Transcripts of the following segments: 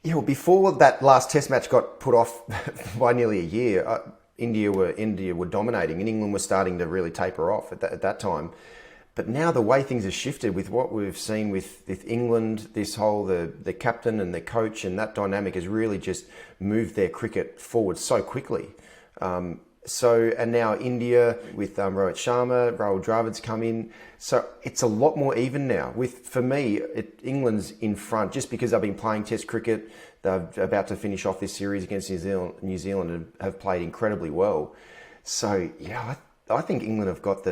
Yeah, well, before that last Test match got put off by nearly a year, India were dominating, and England was starting to really taper off at that time. But now the way things have shifted with what we've seen with England, this whole the captain and the coach and that dynamic has really just moved their cricket forward so quickly. And now India with Rohit Sharma, Rahul Dravid's come in. So it's a lot more even now. For me, England's in front just because they've been playing Test cricket. They're about to finish off this series against New Zealand and have played incredibly well. So yeah, I think England have got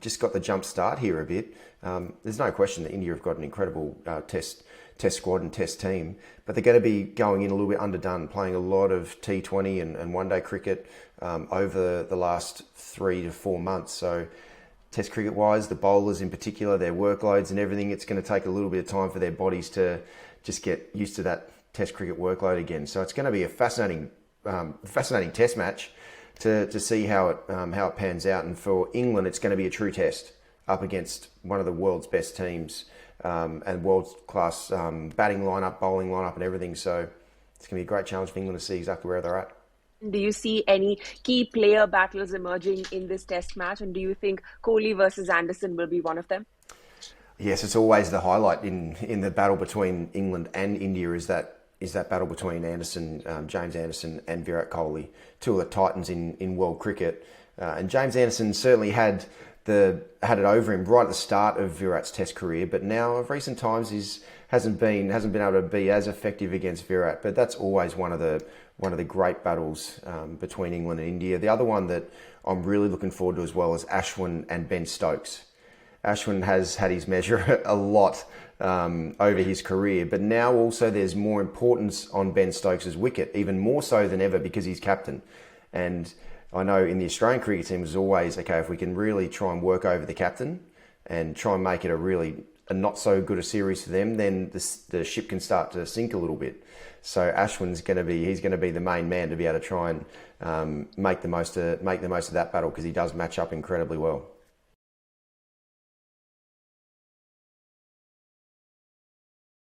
just got the jump start here a bit. There's no question that India have got an incredible Test squad and Test team, but they're going to be going in a little bit underdone, playing a lot of T20 and one-day cricket over the last 3 to 4 months. So Test cricket-wise, the bowlers in particular, their workloads and everything, it's going to take a little bit of time for their bodies to just get used to that Test cricket workload again. So it's going to be a fascinating Test match to see how it pans out. And for England, it's going to be a true test up against one of the world's best teams and world-class batting lineup, bowling lineup and everything. So it's going to be a great challenge for England to see exactly where they're at. Do you see any key player battles emerging in this Test match? And do you think Kohli versus Anderson will be one of them? Yes, it's always the highlight in the battle between England and India is that battle between James Anderson and Virat Kohli, two of the titans in world cricket. And James Anderson certainly had it over him right at the start of Virat's Test career, but now of recent times hasn't been able to be as effective against Virat. But that's always one of the great battles between England and India. The other one that I'm really looking forward to as well is Ashwin and Ben Stokes. Ashwin has had his measure a lot over his career, but now also there's more importance on Ben Stokes' wicket, even more so than ever because he's captain. And I know in the Australian cricket team is always, okay, if we can really try and work over the captain and try and make it a not so good a series for them, then the ship can start to sink a little bit. So Ashwin's going to be the main man to be able to try and make the most of that battle because he does match up incredibly well.